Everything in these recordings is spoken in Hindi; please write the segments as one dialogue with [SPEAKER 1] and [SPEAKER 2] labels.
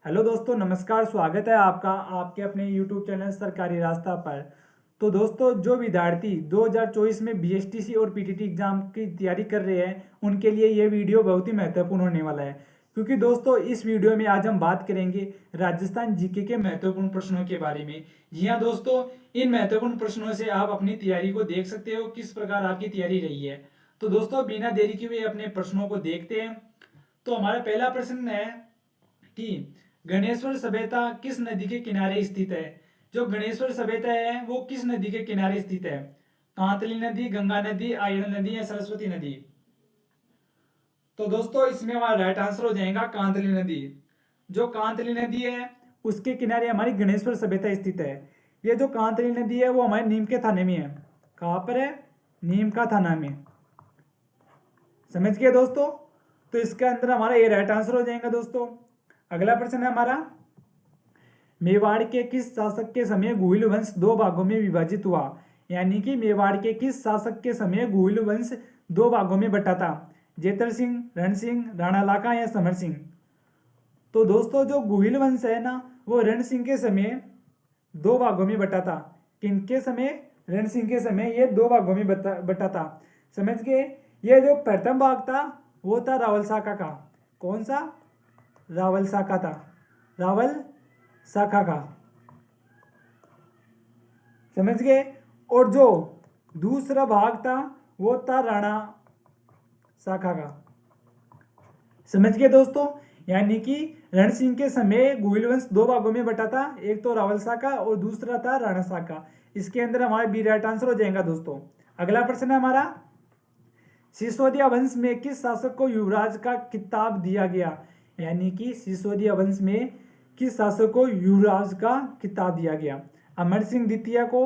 [SPEAKER 1] हेलो दोस्तों, नमस्कार। स्वागत है आपका आपके अपने यूट्यूब चैनल सरकारी रास्ता पर। तो दोस्तों, जो विद्यार्थी 2024 में बीएसटीसी और पीटीटी एग्जाम की तैयारी कर रहे हैं उनके लिए ये वीडियो बहुत ही महत्वपूर्ण होने वाला है। क्योंकि दोस्तों, इस वीडियो में आज हम बात करेंगे राजस्थान जीके के महत्वपूर्ण प्रश्नों के बारे में। जी हाँ दोस्तों, इन महत्वपूर्ण प्रश्नों से आप अपनी तैयारी को देख सकते हो, किस प्रकार आपकी तैयारी रही है। तो दोस्तों, बिना देरी किए हुए अपने प्रश्नों को देखते हैं। तो हमारा पहला प्रश्न है कि गणेश्वर सभ्यता किस नदी के किनारे स्थित है। जो गणेश्वर सभ्यता है वो किस नदी के किनारे स्थित है। कांतली नदी, गंगा नदी, आयरन नदी या सरस्वती नदी। तो दोस्तों, इसमें हमारा राइट आंसर हो जाएगा कांतली नदी। जो कांतली नदी है उसके किनारे हमारी गणेश्वर सभ्यता स्थित है। ये जो कांतली नदी है वो हमारे नीम के थाने में है। कहाँ पर है? नीम का थाना में। समझ गए दोस्तों? तो इसके अंदर हमारा ये राइट आंसर हो जाएगा दोस्तों। अगला प्रश्न है हमारा, मेवाड़ के किस शासक के समय गुहिल वंश दो भागों में विभाजित हुआ। यानी कि मेवाड़ के किस शासक के समय गुहिल वंश दो भागों में बटा था। जेतर सिंह, रण सिंह, राणा लाका या समर सिंह। तो दोस्तों, जो गुहिल वंश है ना वो रण सिंह के समय दो भागों में बटा था। किनके समय? रण सिंह के समय ये दो भागों में बटा था। समझ गए? ये जो प्रथम भाग था वो था रावल शाखा का। कौन सा? रावल शाखा था। रावल शाखा का। समझ गए? और जो दूसरा भाग था वो था राणा शाखा का। समझ गए दोस्तों? यानी कि रण सिंह के समय गुहिल वंश दो भागों में बटा था, एक तो रावल शाखा और दूसरा था राणा शाखा। इसके अंदर हमारा बी राइट आंसर हो जाएगा दोस्तों। अगला प्रश्न है हमारा, सिसोदिया वंश में किस शासक को युवराज का खिताब दिया गया। यानी कि सिसोदिया वंश में किस शासक को युवराज का खिताब दिया गया। अमर सिंह द्वितीय को,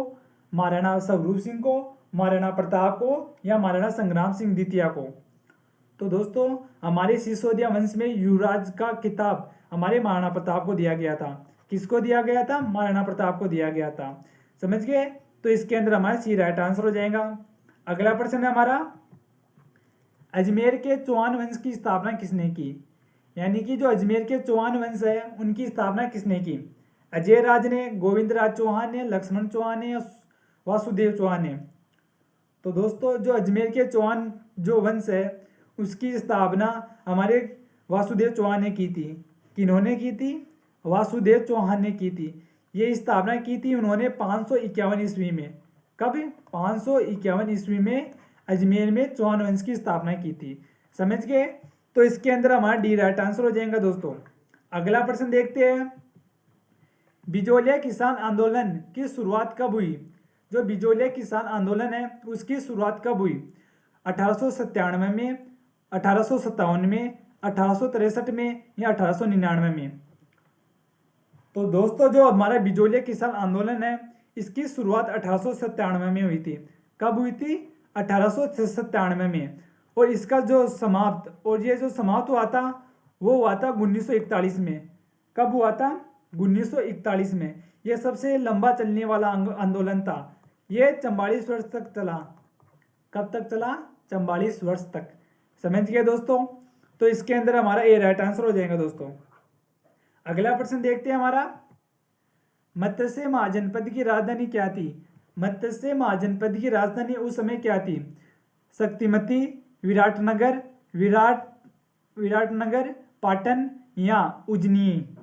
[SPEAKER 1] महाराणा स्वरूप सिंह को, महाराणा प्रताप को या महाराणा संग्राम सिंह द्वितीय को। तो दोस्तों, हमारे सिसोदिया वंश में युवराज का खिताब हमारे महाराणा प्रताप को दिया गया था। किसको दिया गया था? महाराणा प्रताप को दिया गया था। समझ गए? तो इसके अंदर हमारा सी राइट आंसर हो जाएगा। अगला प्रश्न है हमारा, अजमेर के चौहान वंश की स्थापना किसने की। यानी कि जो अजमेर के चौहान वंश है उनकी स्थापना किसने की। अजय राज ने, गोविंद राज चौहान ने, लक्ष्मण चौहान ने या वासुदेव चौहान ने। तो दोस्तों, जो अजमेर के चौहान जो वंश है उसकी स्थापना हमारे वासुदेव चौहान ने की थी। किन्होंने की थी? वासुदेव चौहान ने की थी। ये स्थापना की थी उन्होंने 551 ईस्वी में। कब? 551 ईस्वी में अजमेर में चौहान वंश की स्थापना की थी। समझ गए? तो इसके अंदर हमारा डी राइट आंसर हो जाएगा दोस्तों। अगला प्रश्न देखते हैं, बिजोलिया किसान आंदोलन की शुरुआत कब हुई। जो बिजोलिया किसान आंदोलन है उसकी शुरुआत कब हुई? 1897 में, 1857 में, 1863 में या 1899 में। तो दोस्तों, जो हमारा बिजोलिया किसान आंदोलन है इसकी शुरुआत 1897 में हुई थी। कब हुई थी? 1897 में। और इसका जो समाप्त, और ये जो समाप्त हुआ था वो हुआ था 1941 में। कब हुआ था? 1941 में। यह सबसे लंबा चलने वाला आंदोलन था। ये 44 वर्ष तक चला। कब तक चला? 44 वर्ष तक। समझ गए दोस्तों? तो इसके अंदर हमारा ए राइट आंसर हो जाएगा दोस्तों। अगला प्रश्न देखते हैं हमारा, मत्स्य महाजनपद की राजधानी क्या थी। मत्स्य महाजनपद की राजधानी उस समय क्या थी? शक्तिमती, विराटनगर, विराटनगर, पाटन या उज्जैनी।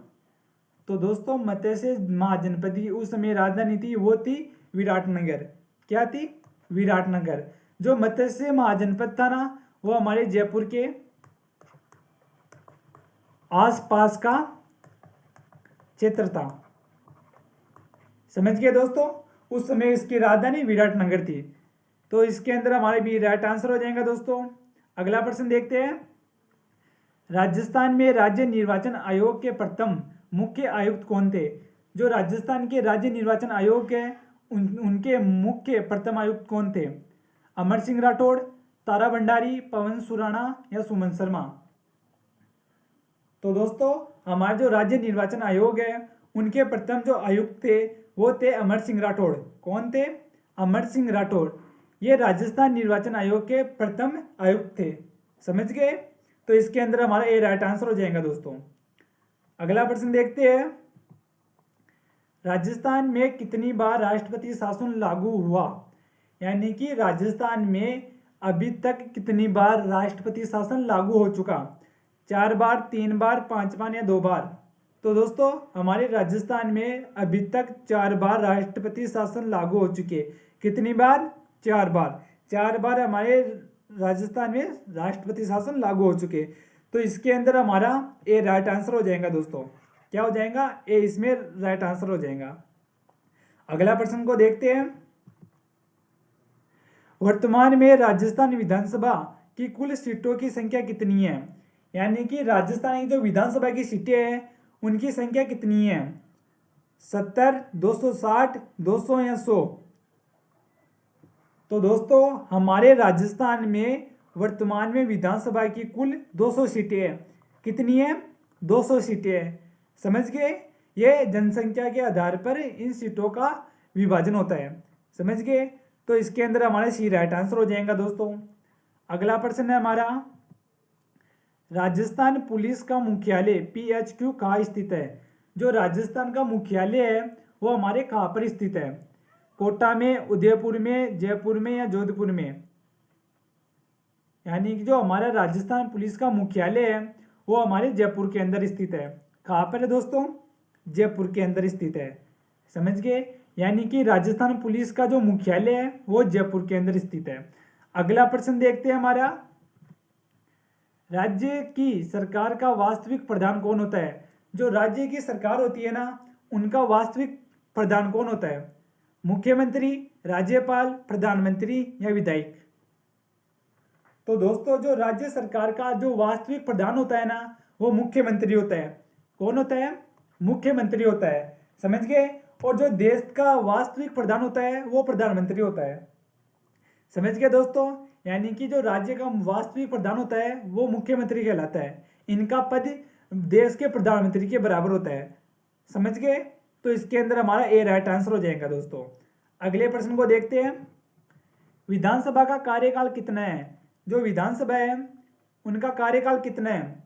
[SPEAKER 1] तो दोस्तों, मत्स्य महाजनपद की उस समय राजधानी थी वो थी विराटनगर। क्या थी? विराटनगर। जो मत्स्य महाजनपद था ना वो हमारे जयपुर के आसपास का क्षेत्र था। समझ गए दोस्तों? उस समय इसकी राजधानी विराटनगर थी। तो इसके अंदर हमारे भी राइट आंसर हो जाएगा दोस्तों। अगला प्रश्न देखते हैं, राजस्थान में राज्य निर्वाचन आयोग के प्रथम मुख्य आयुक्त कौन थे। जो राजस्थान के राज्य निर्वाचन आयोग है उनके मुख्य प्रथम आयुक्त कौन थे। अमर सिंह राठौड़, तारा भंडारी, पवन सुराणा या सुमन शर्मा। तो दोस्तों, हमारे जो राज्य निर्वाचन आयोग है उनके प्रथम जो आयुक्त थे वो थे अमर सिंह राठौड़। कौन थे? अमर सिंह राठौड़। ये राजस्थान निर्वाचन आयोग के प्रथम आयुक्त थे। समझ गए? तो इसके अंदर हमारा ए राइट आंसर हो जाएगा दोस्तों। अगला प्रश्न देखते हैं, राजस्थान में कितनी बार राष्ट्रपति शासन लागू हुआ? यानी कि राजस्थान में अभी तक कितनी बार राष्ट्रपति शासन लागू हो चुका? 4 बार, 3 बार, 5 बार या 2 बार? तो दोस्तों हमारे राजस्थान में अभी तक 4 बार राष्ट्रपति शासन लागू हो चुके। कितनी बार? 4 बार। 4 बार हमारे राजस्थान में राष्ट्रपति शासन लागू हो चुके। तो इसके अंदर हमारा ए राइट आंसर हो जाएगा दोस्तों। क्या हो जाएगा? ए इसमें राइट आंसर हो जाएगा। अगला प्रश्न को देखते हैं, वर्तमान में राजस्थान विधानसभा की कुल सीटों की संख्या कितनी है? यानी कि राजस्थान की जो विधानसभा की सीटें हैं उनकी संख्या कितनी है? 70, 260, 200 या 100? तो दोस्तों हमारे राजस्थान में वर्तमान में विधानसभा की कुल 200 सीटें हैं। कितनी है? 200 सीटें हैं। समझ गए? ये जनसंख्या के आधार पर इन सीटों का विभाजन होता है। समझ गए? तो इसके अंदर हमारा सी राइट आंसर हो जाएगा दोस्तों। अगला प्रश्न है हमारा, राजस्थान पुलिस का मुख्यालय PHQ कहाँ स्थित है? जो राजस्थान का मुख्यालय है वो हमारे कहाँ पर स्थित है? कोटा में, उदयपुर में, जयपुर में या जोधपुर में? यानी कि जो हमारा राजस्थान पुलिस का मुख्यालय है वो हमारे जयपुर के अंदर स्थित है। कहाँ पर है दोस्तों? जयपुर के अंदर स्थित है। समझ गए? यानी कि राजस्थान पुलिस का जो मुख्यालय है वो जयपुर के अंदर स्थित है। अगला प्रश्न देखते हैं हमारा, राज्य की सरकार का वास्तविक प्रधान कौन होता है? जो राज्य की सरकार होती है ना उनका वास्तविक प्रधान कौन होता है? मुख्यमंत्री, राज्यपाल, प्रधानमंत्री या विधायक? तो दोस्तों जो राज्य सरकार का जो वास्तविक प्रधान होता है ना वो मुख्यमंत्री होता है। कौन होता है? मुख्यमंत्री होता है। समझ गए? और जो देश का वास्तविक प्रधान होता है वो प्रधानमंत्री होता है। समझ गए दोस्तों? यानी कि जो राज्य का वास्तविक प्रधान होता है वो मुख्यमंत्री कहलाता है। इनका पद देश के प्रधानमंत्री के बराबर होता है। समझ गए? तो इसके अंदर हमारा ए राइट आंसर हो जाएगा दोस्तों। अगले प्रश्न को देखते हैं, विधानसभा का कार्यकाल कितना है? जो विधानसभा है उनका कार्यकाल कितना है?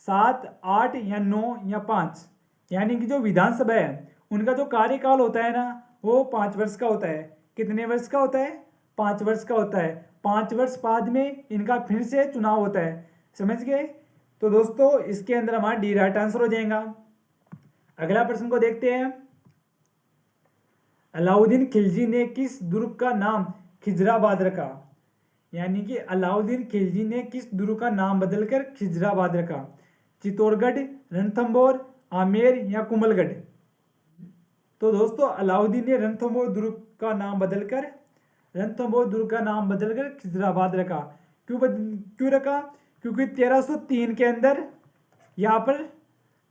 [SPEAKER 1] 7, 8 या 9 या 5? यानी कि जो विधानसभा है उनका जो कार्यकाल होता है ना वो 5 वर्ष का होता है। कितने वर्ष का होता है? 5 वर्ष का होता है। 5 वर्ष बाद में इनका फिर से चुनाव होता है। समझ गए? तो दोस्तों इसके अंदर हमारा डी राइट आंसर हो जाएगा। अगला प्रश्न को देखते हैं, अलाउद्दीन खिलजी ने किस दुर्ग का नाम खिजराबाद रखा? यानी कि अलाउद्दीन खिलजी ने किस दुर्ग का नाम बदलकर खिजराबाद रखा? चित्तौड़गढ़, रणथंभौर, आमेर या कुंभलगढ़? तो दोस्तों अलाउद्दीन ने रणथंभौर दुर्ग का नाम बदलकर खिजराबाद रखा। क्यों रखा? क्योंकि 1303 के अंदर यहाँ पर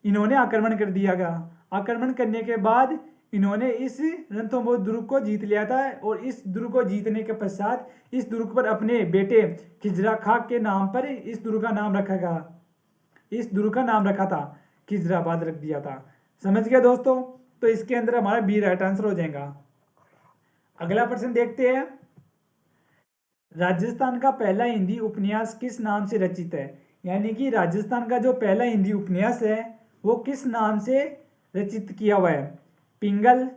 [SPEAKER 1] इन्होंने आक्रमण कर दिया गया। आक्रमण करने के बाद इन्होंने इस रणथंभौर दुर्ग को जीत लिया था और इस दुर्ग को जीतने के पश्चात इस दुर्ग पर अपने बेटे खिजरा खां के नाम पर इस दुर्ग का नाम रखा गया। इस दुर्ग का नाम रखा था, खिजराबाद रख दिया था। समझ गए दोस्तों? तो इसके अंदर हमारा बी राइट आंसर हो जाएगा। अगला प्रश्न देखते हैं, राजस्थान का पहला हिंदी उपन्यास किस नाम से रचित है? यानी कि राजस्थान का जो पहला हिंदी उपन्यास है वो किस नाम से रचित किया हुआ है? पिंगल,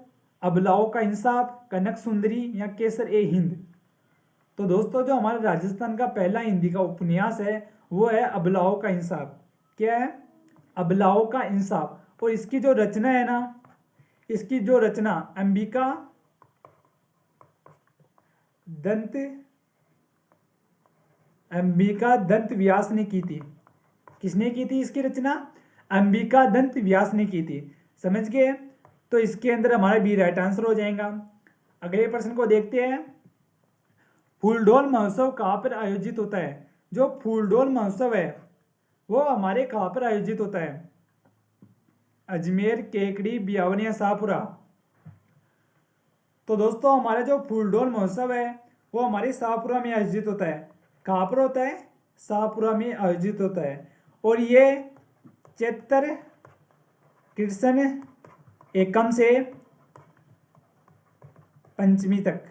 [SPEAKER 1] अबलाओं का इंसाफ, कनक सुंदरी या केसर ए हिंद? तो दोस्तों जो हमारा राजस्थान का पहला हिंदी का उपन्यास है वो है अबलाओं का इंसाफ। क्या है? अबलाओं का इंसाफ। और इसकी जो रचना है ना, इसकी जो रचना अंबिका दंत व्यास ने की थी। किसने की थी इसकी रचना? अंबिका दंत व्यास ने की थी। समझ गए? तो इसके अंदर हमारा बी राइट आंसर हो जाएगा। अगले प्रश्न को देखते हैं, फूलडोल महोत्सव कहाँ पर आयोजित होता है? जो फूलडोल महोत्सव है वो हमारे कहाँ पर आयोजित होता है? अजमेर, केकड़ी, बियावन या शाहपुरा? तो दोस्तों हमारा जो फूलडोल महोत्सव है वो हमारे शाहपुरा में आयोजित होता है। कहाँ पर होता है? शाहपुरा में आयोजित होता है। और ये चैत्र कृष्ण एकम से पंचमी तक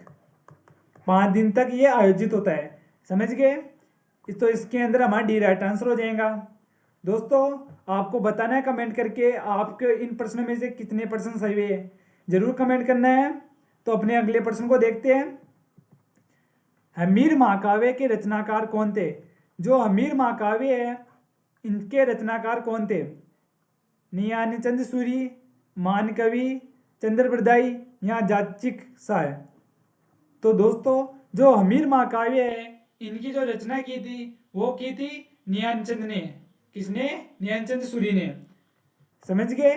[SPEAKER 1] 5 दिन तक ये आयोजित होता है। समझ गए? तो इसके अंदर हमारा डी राइट आंसर हो जाएगा। दोस्तों आपको बताना है कमेंट करके आपके इन प्रश्नों में से कितने प्रश्न सही हुए, जरूर कमेंट करना है। तो अपने अगले प्रश्न को देखते हैं। हमीर महाकाव्य के रचनाकार कौन थे? जो हमीर महाकाव्य है इनके रचनाकार कौन थे? नियानचंद सूरी, मानकवि, चंद्रप्रदाई या जाचिक साय। तो दोस्तों जो हमीर महाकाव्य है इनकी जो रचना की थी वो की थी नियानचंद ने। किसने? नियानचंद सूरी ने। समझ गए?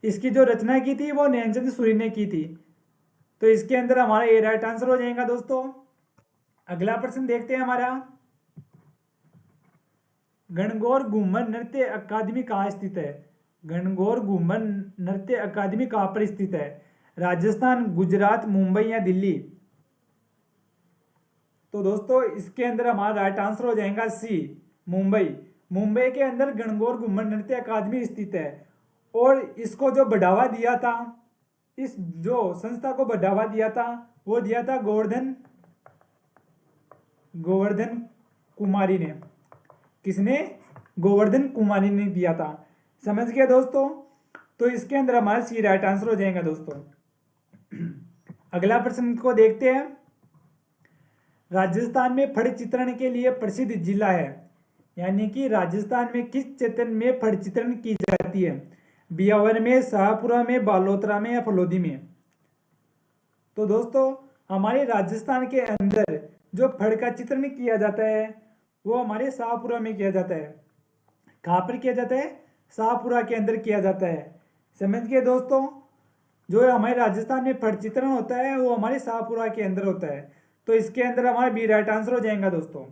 [SPEAKER 1] इसकी जो रचना की थी वो नियानचंद सूरी ने की थी। तो इसके अंदर हमारा ए राइट आंसर हो जाएगा दोस्तों। अगला प्रश्न देखते हैं हमारा। गणगौर घूमर नृत्य अकादमी कहाँ स्थित है? गणगौर घूमर नृत्य अकादमी कहाँ पर स्थित है? राजस्थान, गुजरात, मुंबई या दिल्ली? तो दोस्तों इसके अंदर हमारा राइट आंसर हो जाएगा सी, मुंबई। मुंबई के अंदर गणगौर घूमर नृत्य अकादमी स्थित है। और इसको जो बढ़ावा दिया था, इस जो संस्था को बढ़ावा दिया था वो दिया था गोवर्धन कुमारी ने। किसने? गोवर्धन कुमारी ने दिया था। समझ गए दोस्तों? तो इसके अंदर हमारा सी राइट आंसर हो जाएगा दोस्तों। अगला प्रश्न को देखते हैं। राजस्थान में फड़ चित्रण के लिए प्रसिद्ध जिला है, यानी कि राजस्थान में किस क्षेत्र में फड़ चित्रण की जाती है? बियावर में, शाहपुरा में, बालोतरा में या फलोदी में? तो दोस्तों हमारे राजस्थान के अंदर जो फड़ का चित्रण किया जाता है वो हमारे शाहपुरा में किया जाता है। कहाँ पर किया जाता है? शाहपुरा के अंदर किया जाता है। समझ गए दोस्तों? जो हमारे राजस्थान में फड़ चित्रण होता है वो हमारे शाहपुरा के अंदर होता है। तो इसके अंदर हमारा बी राइट आंसर हो जाएगा दोस्तों।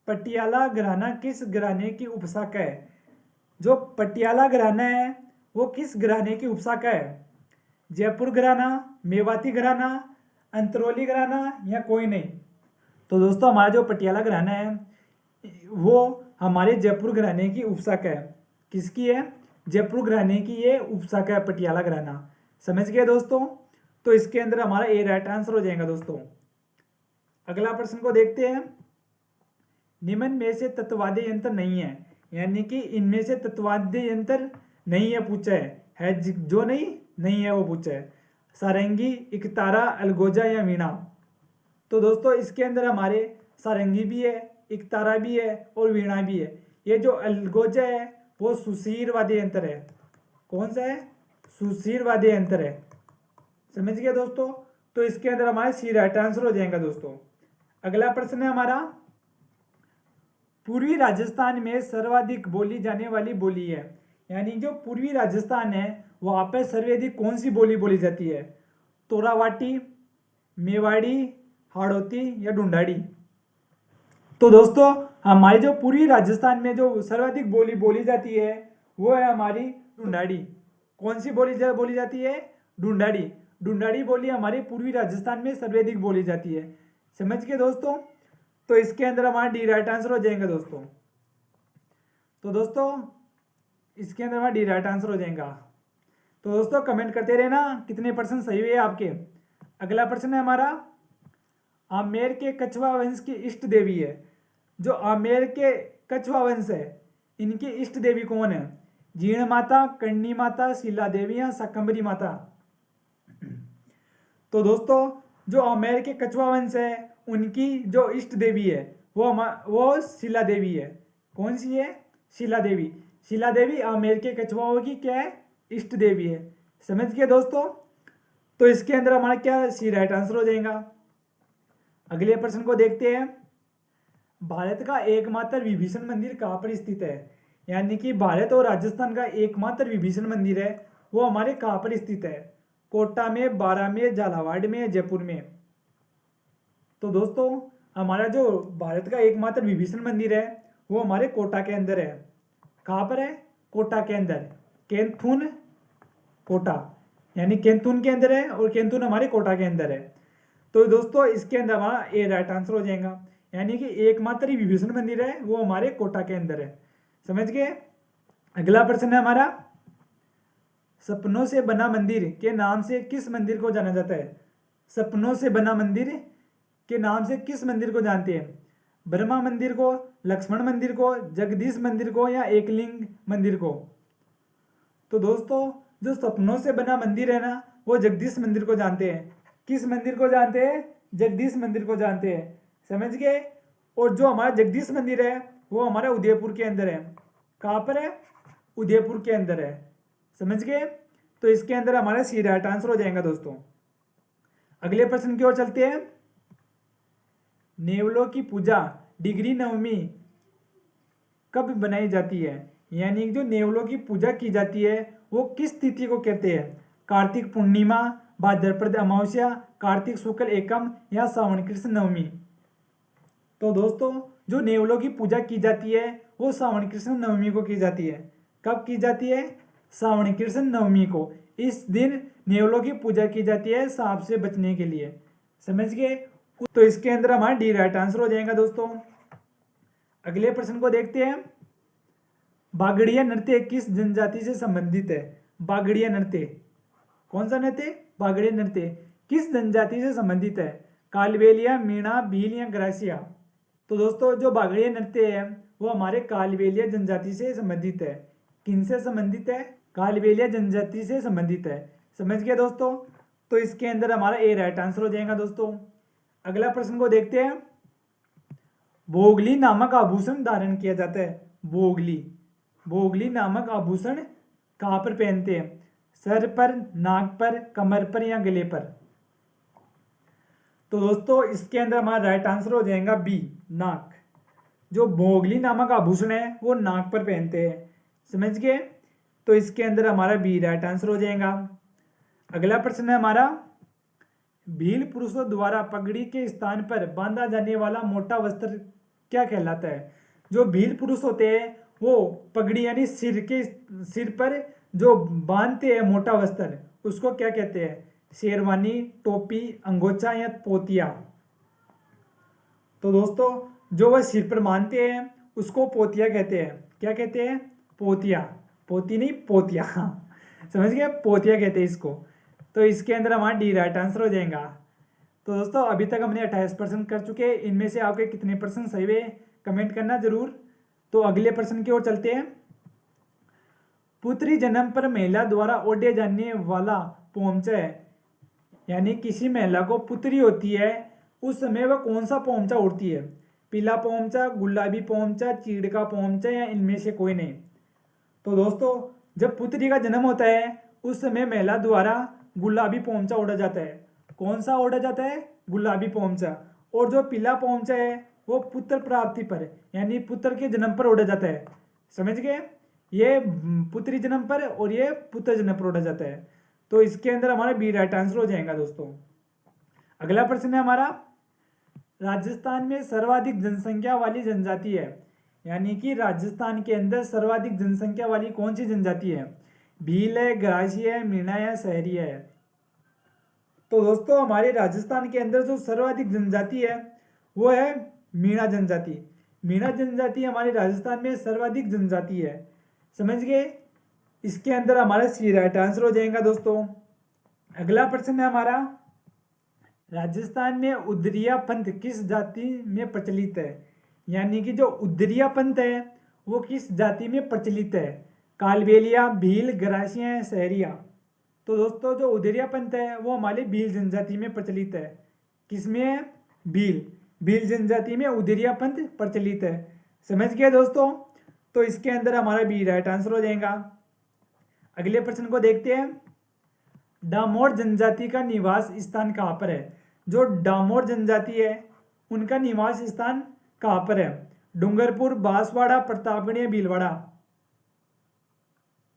[SPEAKER 1] पटियाला घराना किस घराने की उपशाखा है? जो पटियाला घराना है वो किस घराने की उपशाखा है? जयपुर घराना, मेवाती घराना, अंतरोली घराना या कोई नहीं? तो दोस्तों हमारा जो पटियाला घराना है वो हमारे जयपुर घराने की उपशाखा है। किसकी है? जयपुर घराने की ये उपशाखा है पटियाला घराना। समझ गए दोस्तों? तो इसके अंदर हमारा ए राइट आंसर हो जाएगा दोस्तों। अगला प्रश्न को देखते हैं। निम्न में से तत्वाद्य यंत्र नहीं है, यानी कि इनमें से तत्वाद्य यंत्र नहीं है पूछा है जो नहीं है वो पूछा है। सारंगी, इकतारा, अलगोजा या वीणा? तो दोस्तों इसके अंदर हमारे सारंगी भी है, इकतारा भी है और वीणा भी है। ये जो अलगोजा है वो सुशीर वाद्य यंत्र है। कौन सा है? सुशीर वाद्य यंत्र है। समझ गए दोस्तों? तो इसके अंदर हमारे सी राइट आंसर हो जाएगा दोस्तों। अगला प्रश्न है हमारा। पूर्वी राजस्थान में सर्वाधिक बोली जाने वाली बोली है, यानी जो पूर्वी राजस्थान है वहाँ पर सर्वाधिक कौन सी बोली बोली जाती है? तोरावाटी, मेवाड़ी, हाड़ौती या ढूंढाड़ी? तो दोस्तों हमारे जो पूर्वी राजस्थान में जो सर्वाधिक बोली बोली जाती है वो है हमारी ढूंढाड़ी। कौन सी बोली जाती है? ढूंढाड़ी। ढूंढाड़ी बोली हमारे पूर्वी राजस्थान में सर्वाधिक बोली जाती है। समझ गए दोस्तों? तो इसके अंदर हमारा डी राइट आंसर हो जाएगा दोस्तों। तो दोस्तों इसके अंदर हमारा डी राइट आंसर हो जाएगा। तो दोस्तों कमेंट करते रहना कितने परसेंट सही हुए आपके। अगला प्रश्न है हमारा। आमेर के कछवा वंश की इष्ट देवी है। जो आमेर के कछवा वंश है इनकी इष्ट देवी कौन है? जीर्ण माता, कर्णी माता, शीला देवी या शाकंभरी माता? तो दोस्तों जो आमेर के कछवा वंश है उनकी जो इष्ट देवी है वो शीला देवी है। कौन सी है? शीला देवी। शीला देवी आमेर के कछवाओं की क्या है? इष्ट देवी है। समझ गए दोस्तों? तो इसके अंदर हमारा क्या सी राइट आंसर हो जाएगा। अगले प्रश्न को देखते हैं। भारत का एकमात्र विभीषण मंदिर कहाँ पर स्थित है? यानी कि भारत और राजस्थान का एकमात्र विभीषण मंदिर है वो हमारे कहाँ पर स्थित है? कोटा में, बारा में, झालावाड़ में, जयपुर में? तो दोस्तों हमारा जो भारत का एकमात्र विभीषण मंदिर है वो हमारे कोटा के अंदर है। कहाँ पर है? कोटा के अंदर। केंथुन, कोटा, यानी केंथुन के अंदर है और केंथुन हमारे कोटा के अंदर है। तो दोस्तों इसके अंदर हमारा ए राइट आंसर हो जाएगा, यानी कि एकमात्र ही विभीषण मंदिर है वो हमारे कोटा के अंदर है। समझ गए? अगला प्रश्न है हमारा। सपनों से बना मंदिर के नाम से किस मंदिर को जाना जाता है? सपनों से बना मंदिर के नाम से किस मंदिर को जानते हैं? ब्रह्मा मंदिर को, लक्ष्मण मंदिर को, जगदीश मंदिर को या एकलिंग मंदिर को? तो दोस्तों जो सपनों से बना मंदिर है ना, वो जगदीश मंदिर को जानते हैं। किस मंदिर को जानते हैं? जगदीश मंदिर को जानते हैं। समझ गए? और जो हमारा जगदीश मंदिर है वो हमारा उदयपुर के अंदर है। कहाँ पर है? उदयपुर के अंदर है। समझ गए? तो इसके अंदर हमारा सी राइट आंसर हो जाएगा दोस्तों। अगले प्रश्न की ओर चलते हैं। नेवलों की पूजा डिग्री नवमी कब बनाई जाती है? यानी जो नेवलों की पूजा की जाती है वो किस तिथि को कहते हैं? कार्तिक पूर्णिमा, भाद्रपद अमावस्या, कार्तिक शुक्ल एकम या श्रावण कृष्ण नवमी? तो दोस्तों जो नेवलों की पूजा की जाती है वो श्रावण कृष्ण नवमी को की जाती है। कब की जाती है? श्रावण कृष्ण नवमी को। इस दिन नेवलों की पूजा की जाती है सांप से बचने के लिए। समझ गए? तो इसके अंदर हमारा डी राइट आंसर हो जाएगा दोस्तों। अगले प्रश्न को देखते हैं। बागड़िया नृत्य किस जनजाति से संबंधित है? बागड़िया नृत्य कौन सा नृत्य? बागड़िया नृत्य किस जनजाति से संबंधित है? कालबेलिया, मीणा, भील या ग्रासिया? तो दोस्तों जो बागड़िया नृत्य है वो हमारे कालबेलिया जनजाति से संबंधित है। किनसे संबंधित है? कालबेलिया जनजाति से संबंधित है। समझ गए दोस्तों? तो इसके अंदर हमारा ए राइट आंसर हो जाएगा दोस्तों। अगला प्रश्न को देखते हैं। भोगली नामक आभूषण धारण किया जाता है। भोगली नामक आभूषण कहाँ पर पहनते हैं? सर पर, नाक पर, कमर पर या गले पर? तो दोस्तों इसके अंदर हमारा राइट आंसर हो जाएगा बी, नाक। जो भोगली नामक आभूषण है वो नाक पर पहनते हैं। समझ गए? तो इसके अंदर हमारा बी राइट आंसर हो जाएगा। अगला प्रश्न है हमारा। भील पुरुषों द्वारा पगड़ी के स्थान पर बांधा जाने वाला मोटा वस्त्र क्या कहलाता है? जो भील पुरुष होते हैं वो पगड़ी यानी सिर पर जो बांधते हैं मोटा वस्त्र उसको क्या कहते हैं? शेरवानी, टोपी, अंगोछा या पोतिया? तो दोस्तों जो वह सिर पर बांधते हैं उसको पोतिया कहते हैं। क्या कहते हैं? पोतिया। पोती नहीं, पोतिया। समझ गए? पोतिया कहते हैं इसको। तो इसके अंदर हमारा डी राइट आंसर हो जाएगा। तो दोस्तों अभी तक हमने 28% कर चुके हैं। इनमें से आपके कितने परसेंट सही हुए कमेंट करना जरूर। तो अगले प्रश्न की ओर चलते हैं। पुत्री जन्म पर महिला द्वारा ओढ़े जाने वाला पोमचा है। यानी किसी महिला को पुत्री होती है उस समय वह कौन सा पोमचा ओढ़ती है? पीला पोमचा, गुलाबी पोमचा, चीड़ का पोमचा या इनमें से कोई नहीं? तो दोस्तों जब पुत्री का जन्म होता है उस समय महिला द्वारा गुलाबी पोमचा ओढ़ा जाता है। कौन सा ओढ़ा जाता है? गुलाबी पोमचा। और जो पीला पोमचा है वो पुत्र प्राप्ति पर यानी पुत्र के जन्म पर ओढ़ा जाता है। समझ गए? ये पुत्री जन्म पर और ये पुत्र जन्म पर ओढ़ा जाता है। तो इसके अंदर हमारा बी राइट आंसर हो जाएगा दोस्तों। अगला प्रश्न है हमारा। राजस्थान में सर्वाधिक जनसंख्या वाली जनजाति है। यानी कि राजस्थान के अंदर सर्वाधिक जनसंख्या वाली कौन सी जनजाति है? भील है, ग्रासिया है, मीणा या सहरिया है? तो दोस्तों हमारे राजस्थान के अंदर जो सर्वाधिक जनजाति है वो है मीणा जनजाति। मीणा जनजाति हमारे राजस्थान में सर्वाधिक जनजाति है। समझ गए? इसके अंदर हमारा सी राइट आंसर हो जाएगा दोस्तों। अगला प्रश्न है हमारा। राजस्थान में उदरिया पंथ किस जाति में प्रचलित है? यानी कि जो उदरिया पंथ है वो किस जाति में प्रचलित है? कालबेलिया, भील, ग्रासिया या सहरिया? तो दोस्तों जो उदरिया पंथ है वो हमारे भील जनजाति में प्रचलित है। किसमें है? भील जनजाति में उदरिया पंथ प्रचलित है। समझ गए दोस्तों? तो इसके अंदर हमारा बी राइट आंसर हो जाएगा। अगले प्रश्न को देखते हैं। डामोर जनजाति का निवास स्थान कहाँ पर है? जो डामोर जनजाति है उनका निवास स्थान कहाँ पर है? डूंगरपुर, बांसवाड़ा, प्रतापगढ़ या भीलवाड़ा?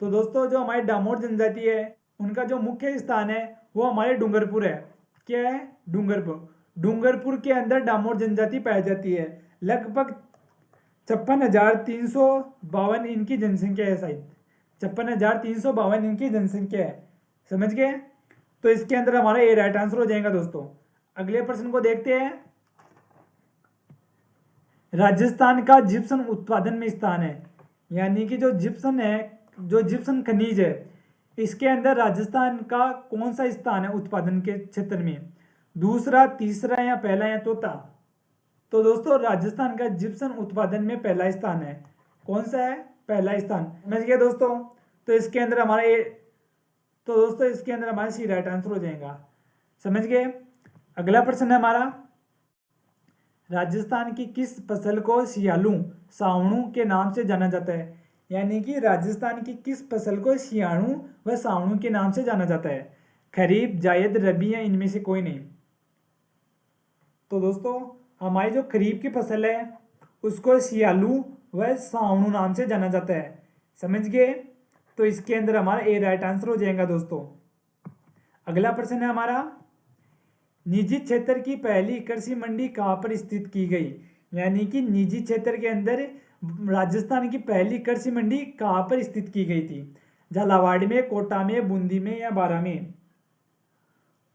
[SPEAKER 1] तो दोस्तों जो हमारी डामोर जनजाति है उनका जो मुख्य स्थान है वो हमारे डूंगरपुर है। क्या है? डूंगरपुर। डूंगरपुर के अंदर डामोर जनजाति पाई जाती है। लगभग 56,352 इनकी जनसंख्या है। शायद 56,352 इनकी जनसंख्या है। समझ गए? तो इसके अंदर हमारा ए राइट आंसर हो जाएगा दोस्तों। अगले प्रश्न को देखते हैं। राजस्थान का जिप्सम उत्पादन में स्थान है। यानी कि जो जिप्सम है, जो जिप्सम खनिज है, इसके अंदर राजस्थान का कौन सा स्थान है उत्पादन के क्षेत्र में? दूसरा, तीसरा या पहला या चौथा? तो दोस्तों राजस्थान का जिप्सम उत्पादन में पहला स्थान है। कौन सा है? पहला स्थान। समझ गए दोस्तों? तो इसके अंदर हमारा ये, तो दोस्तों इसके अंदर हमारा सी राइट आंसर हो जाएगा। समझ गए? अगला प्रश्न है हमारा, राजस्थान की किस फसल को सियालू सावणु के नाम से जाना जाता है? यानी कि राजस्थान की किस फसल को सियाणु व सावणु के नाम से जाना जाता है? खरीफ, जायद, रबी या इनमें से कोई नहीं। तो दोस्तों हमारी जो खरीफ की फसल है उसको सियालू व सावणु नाम से जाना जाता है। समझ गए? तो इसके अंदर हमारा ए राइट आंसर हो जाएगा दोस्तों। अगला प्रश्न है हमारा, निजी क्षेत्र की पहली कृषि मंडी कहाँ पर स्थित की गई? यानी कि निजी क्षेत्र के अंदर राजस्थान की पहली कृषि मंडी कहाँ पर स्थित की गई थी? झालावाड़ में, कोटा में, बूंदी में या बारां में?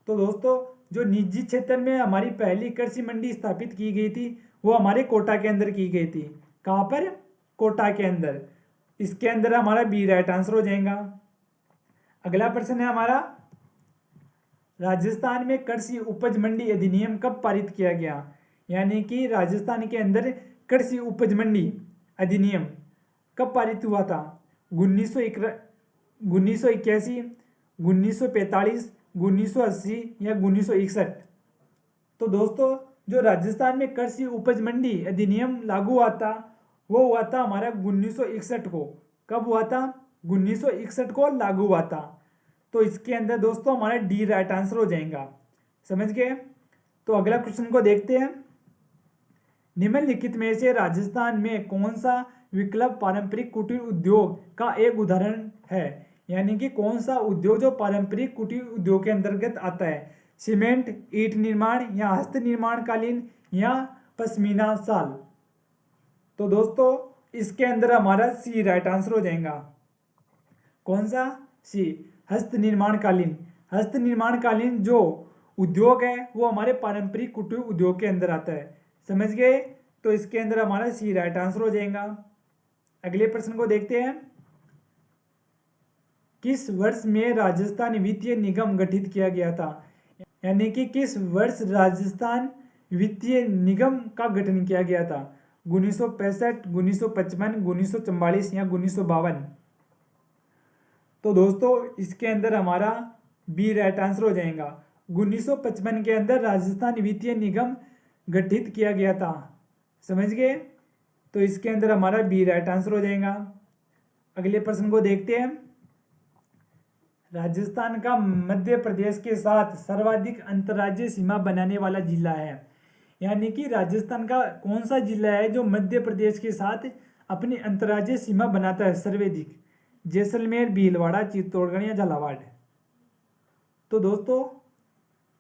[SPEAKER 1] तो दोस्तों जो निजी क्षेत्र में हमारी पहली कृषि मंडी स्थापित की गई थी वो हमारे कोटा के अंदर की गई थी। कहाँ पर? कोटा के अंदर। इसके अंदर हमारा बी राइट आंसर हो जाएगा। अगला प्रश्न है हमारा, राजस्थान में कृषि उपज मंडी अधिनियम कब पारित किया गया? यानी कि राजस्थान के अंदर कृषि उपज मंडी अधिनियम कब पारित हुआ था? 1981, 1945, 1980 या 1961? तो दोस्तों जो राजस्थान में कृषि उपज मंडी अधिनियम लागू हुआ था वो हुआ था हमारा 1961 को। कब हुआ था? 1961 को लागू हुआ था। तो इसके अंदर दोस्तों हमारा डी राइट आंसर हो जाएगा। समझ गए? तो अगला क्वेश्चन को देखते हैं, निम्नलिखित में से राजस्थान में कौन सा विकल्प पारंपरिक कुटीर उद्योग का एक उदाहरण है? यानी कि कौन सा उद्योग जो पारंपरिक कुटीर उद्योग के अंतर्गत आता है? सीमेंट, ईंट निर्माण या हस्त निर्माण कालीन या पश्मीना शाल? तो दोस्तों इसके अंदर हमारा सी राइट आंसर हो जाएगा। कौन सा? सी, हस्त निर्माण कालीन। हस्त निर्माण कालीन जो उद्योग है वो हमारे पारंपरिक कुटीर उद्योग के अंदर आता है। समझ गए? तो इसके अंदर हमारा सी राइट आंसर हो जाएगा। अगले प्रश्न को देखते हैं, किस वर्ष में राजस्थान वित्तीय निगम गठित किया गया था? यानी कि किस वर्ष राजस्थान वित्तीय निगम का गठन किया गया था? 1965, 1955, 1944 या 1952? तो दोस्तों इसके अंदर हमारा बी राइट आंसर हो जाएगा। 1955 के अंदर राजस्थान वित्तीय निगम गठित किया गया था। समझ गए? तो इसके अंदर हमारा बी राइट आंसर हो जाएगा। अगले प्रश्न को देखते हैं, राजस्थान का मध्य प्रदेश के साथ सर्वाधिक अंतर्राज्यीय सीमा बनाने वाला जिला है। यानी कि राजस्थान का कौन सा जिला है जो मध्य प्रदेश के साथ अपनी अंतर्राज्यीय सीमा बनाता है सर्वाधिक? जैसलमेर, भीलवाड़ा, चित्तौड़गढ़ या झालावाड़? तो दोस्तों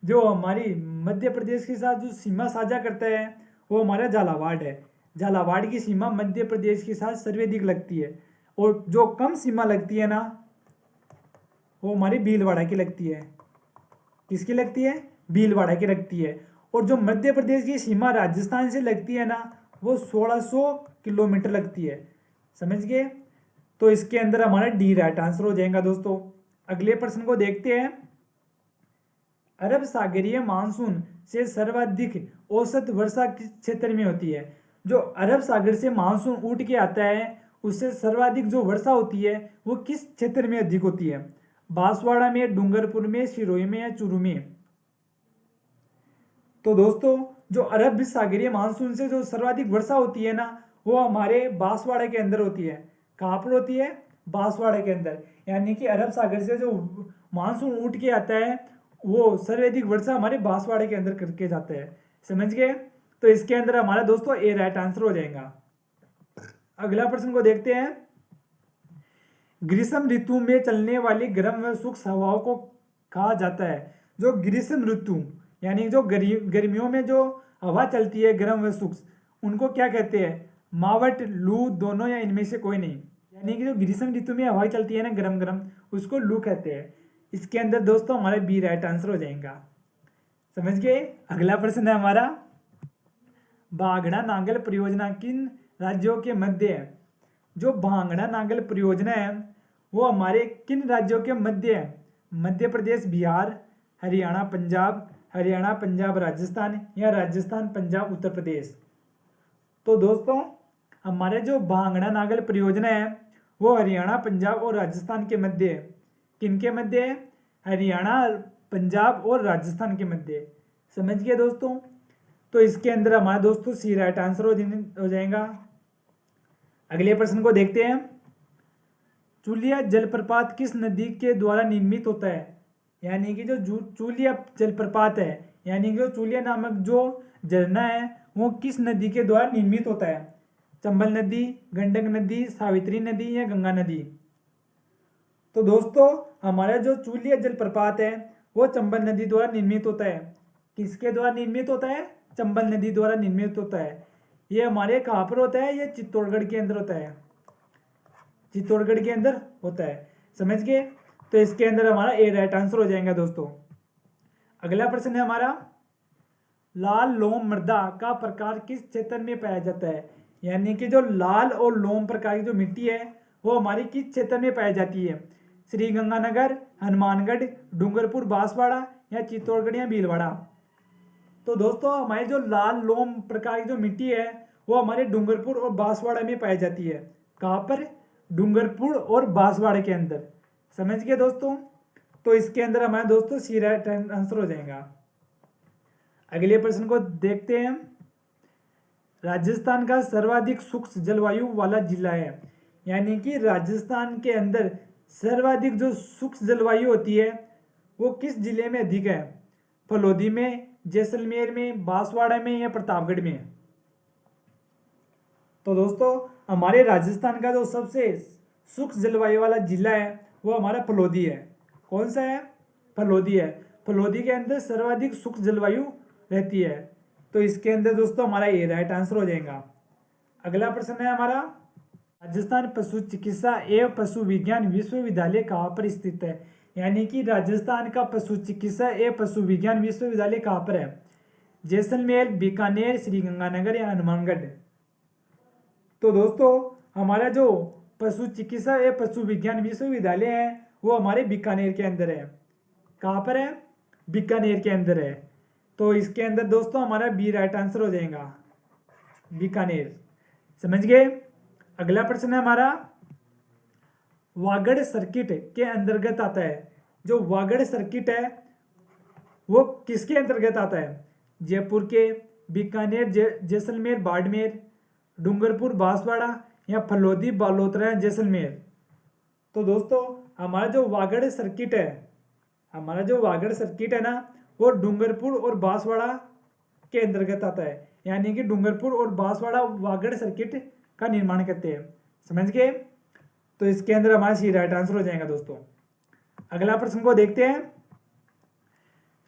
[SPEAKER 1] जो हमारी मध्य प्रदेश के साथ जो सीमा साझा करता है वो हमारा झालावाड़ है। झालावाड़ की सीमा मध्य प्रदेश के साथ सर्वाधिक लगती है। और जो कम सीमा लगती है ना वो हमारी भीलवाड़ा की लगती है। किसकी लगती है? भीलवाड़ा की लगती है। और जो मध्य प्रदेश की सीमा राजस्थान से लगती है ना वो 1600 किलोमीटर लगती है। समझ गए? तो इसके अंदर हमारा डी राइट आंसर हो जाएगा दोस्तों। अगले प्रश्न को देखते हैं, अरब सागरीय मानसून से सर्वाधिक औसत वर्षा किस क्षेत्र में होती है? जो अरब सागर से मानसून उठ के आता है उससे सर्वाधिक जो वर्षा होती है वो किस क्षेत्र में अधिक होती है? बांसवाड़ा में, डूंगरपुर में, सिरोही में या चूरू में? तो दोस्तों जो अरब सागरीय मानसून से जो सर्वाधिक वर्षा होती है ना वो हमारे बांसवाड़ा के अंदर होती है। कहाँ पर होती है? बांसवाड़ा के अंदर। यानी कि अरब सागर से जो मानसून उठ के आता है वो सर्वाधिक वर्षा हमारे बांसवाड़ा के अंदर करके जाता है। समझ गए? तो इसके अंदर हमारा दोस्तों ए राइट आंसर हो जाएगा। अगला प्रश्न को देखते हैं, ग्रीष्म ऋतु में चलने वाली गर्म व शुष्क हवाओं को कहा जाता है? जो ग्रीष्म ऋतु यानी जो गर्मियों में जो हवा चलती है गर्म व शुष्क उनको क्या कहते हैं? मावट, लू, दोनों या इनमें से कोई नहीं? यानी कि जो ग्रीष्म ऋतु में हवा चलती है ना गरम गरम उसको लू कहते हैं। इसके अंदर दोस्तों हमारा बी राइट आंसर हो जाएगा। समझ गए? अगला प्रश्न है हमारा, भांगड़ा नांगल परियोजना किन राज्यों के मध्य है? जो भांगड़ा नांगल परियोजना है वो हमारे किन राज्यों के मध्य है? मध्य प्रदेश, बिहार, हरियाणा, पंजाब, हरियाणा पंजाब राजस्थान या राजस्थान पंजाब उत्तर प्रदेश। तो दोस्तों हमारे जो भांगड़ा नागल परियोजना है वो हरियाणा पंजाब और राजस्थान के मध्य है। किनके मध्य है? हरियाणा पंजाब और राजस्थान के मध्य। समझ गए दोस्तों? तो इसके अंदर हमारा दोस्तों सी राइट आंसर हो जाएगा। अगले प्रश्न को देखते हैं। चूलिया जलप्रपात किस नदी के द्वारा निर्मित होता है? यानी कि जो चूलिया जलप्रपात है, यानी कि जो चूलिया नामक जो झरना है वो किस नदी के द्वारा निर्मित होता है? चंबल नदी, गंडक नदी, सावित्री नदी या गंगा नदी? तो दोस्तों हमारा जो चूलिया जलप्रपात है वो चंबल नदी द्वारा निर्मित होता है। किसके द्वारा निर्मित होता है? चंबल नदी द्वारा निर्मित होता है। ये हमारे कहाँ पर होता है? ये चित्तौड़गढ़ के अंदर होता है। चित्तौड़गढ़ के अंदर होता है। समझ गए? तो इसके अंदर हमारा ए राइट आंसर हो जाएगा दोस्तों। अगला प्रश्न है हमारा, लाल लोम मृदा का प्रकार किस क्षेत्र में पाया जाता है? यानी कि जो लाल और लोम प्रकार की जो मिट्टी है वो हमारी किस क्षेत्र में पाई जाती है? श्रीगंगानगर, हनुमानगढ़, डूंगरपुर बांसवाड़ा या चित्तौड़गढ़ या भीलवाड़ा? तो दोस्तों हमारी जो लाल लोम प्रकार की जो मिट्टी है वो हमारे डूंगरपुर और बांसवाड़ा में पाई जाती है। कहाँ पर? डूंगरपुर और बांसवाड़ा के अंदर। समझ गए दोस्तों? तो इसके अंदर हमारे दोस्तों सी राइट आंसर हो जाएगा। अगले प्रश्न को देखते हैं। राजस्थान का सर्वाधिक शुष्क जलवायु वाला जिला है। यानी कि राजस्थान के अंदर सर्वाधिक जो शुष्क जलवायु होती है वो किस जिले में अधिक है? फलोदी में, जैसलमेर में, बांसवाड़ा में या प्रतापगढ़ में? तो दोस्तों हमारे राजस्थान का जो सबसे शुष्क जलवायु वाला जिला है वो हमारा फलोदी है। कौन सा है? फलोदी है। फलोदी के अंदर सर्वाधिक शुष्क जलवायु रहती है। तो इसके अंदर दोस्तों हमारा ये राइट आंसर हो जाएगा। अगला प्रश्न है हमारा, राजस्थान पशु चिकित्सा एवं पशु विज्ञान विश्वविद्यालय कहाँ पर स्थित है? यानी कि राजस्थान का पशु चिकित्सा एवं पशु विज्ञान विश्वविद्यालय कहाँ पर है? जैसलमेर, बीकानेर, श्रीगंगानगर या हनुमानगढ़? तो दोस्तों हमारा जो पशु चिकित्सा एवं पशु विज्ञान विश्वविद्यालय है वो हमारे बीकानेर के अंदर है। कहाँ पर है? बीकानेर के अंदर है। तो इसके अंदर दोस्तों हमारा बी राइट आंसर हो जाएगा, बीकानेर। समझ गए? अगला प्रश्न है हमारा, वागड़ सर्किट के अंतर्गत आता है। जो वागड़ सर्किट है वो किसके अंतर्गत आता है? जयपुर के, बीकानेर, जैसलमेर, बाड़मेर, डूंगरपुर बांसवाड़ा या फलोदी बालोतरा जैसलमेर? तो दोस्तों हमारा जो वागड़ सर्किट है ना वो डूंगरपुर और बांसवाड़ा के अंतर्गत आता है। यानी कि डूंगरपुर और बांसवाड़ा वागड़ सर्किट का निर्माण करते हैं। समझ गए? तो इसके अंदर हमारा सी राइट आंसर हो जाएगा दोस्तों। अगला प्रश्न को देखते हैं।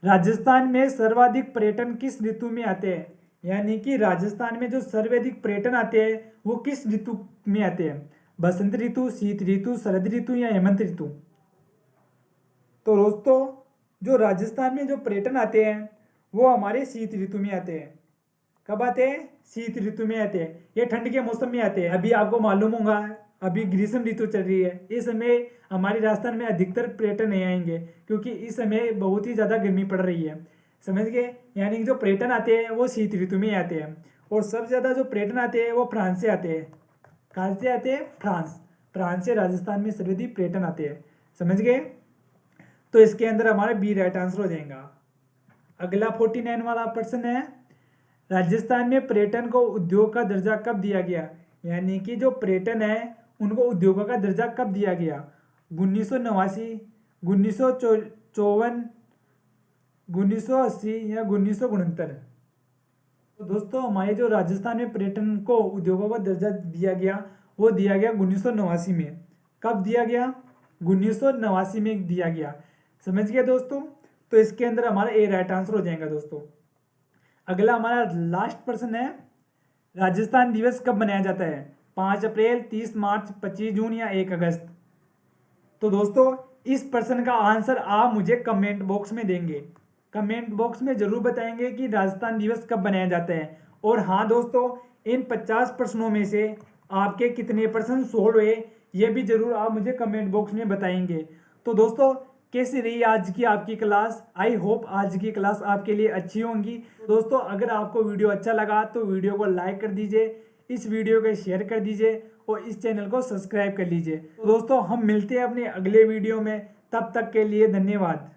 [SPEAKER 1] राजस्थान में सर्वाधिक पर्यटन किस ऋतु में आते हैं? यानी कि राजस्थान में जो सर्वाधिक पर्यटन आते हैं वो किस ऋतु में आते हैं? बसंत ऋतु, शीत ऋतु, शरद ऋतु या हेमंत ऋतु? तो दोस्तों जो राजस्थान में जो पर्यटन आते हैं वो हमारे शीत ऋतु में आते हैं। कब आते हैं? शीत ऋतु में आते हैं। ये ठंड के मौसम में आते हैं। अभी आपको मालूम होगा अभी ग्रीष्म ऋतु चल रही है। इस समय हमारे राजस्थान में अधिकतर पर्यटन नहीं आएंगे क्योंकि इस समय बहुत ही ज़्यादा गर्मी पड़ रही है। समझ गए? यानी कि जो पर्यटन आते हैं वो शीत ऋतु में आते हैं। और सबसे ज़्यादा जो पर्यटन आते हैं वो फ्रांस से आते हैं। कहाँ से आते हैं? फ्रांस से राजस्थान में सर्वाधिक पर्यटन आते हैं। समझ गए? तो इसके अंदर हमारा बी राइट आंसर हो जाएगा। अगला 49 वाला प्रश्न है, राजस्थान में पर्यटन को उद्योग का दर्जा कब दिया गया? यानी कि जो पर्यटन है उनको उद्योगों का दर्जा कब दिया गया? 1989, 1954, 1980 या 1969? तो दोस्तों हमारे जो राजस्थान में पर्यटन को उद्योगों का दर्जा दिया गया वो दिया गया 1989 में। कब दिया गया? 1989 में दिया गया। समझ गए दोस्तों? तो इसके अंदर हमारा ए राइट आंसर हो जाएगा दोस्तों। अगला हमारा लास्ट प्रश्न है, राजस्थान दिवस कब मनाया जाता है? 5 अप्रैल, 30 मार्च, 25 जून या 1 अगस्त? तो दोस्तों इस प्रश्न का आंसर आप मुझे कमेंट बॉक्स में देंगे। कमेंट बॉक्स में जरूर बताएंगे कि राजस्थान दिवस कब मनाया जाता है। और हाँ दोस्तों इन 50 प्रश्नों में से आपके कितने प्रश्न सोल्व हुए ये भी जरूर आप मुझे कमेंट बॉक्स में बताएंगे। तो दोस्तों कैसी रही आज की आपकी क्लास। आई होप आज की क्लास आपके लिए अच्छी होंगी। दोस्तों अगर आपको वीडियो अच्छा लगा तो वीडियो को लाइक कर दीजिए, इस वीडियो को शेयर कर दीजिए और इस चैनल को सब्सक्राइब कर लीजिए। दोस्तों हम मिलते हैं अपने अगले वीडियो में, तब तक के लिए धन्यवाद।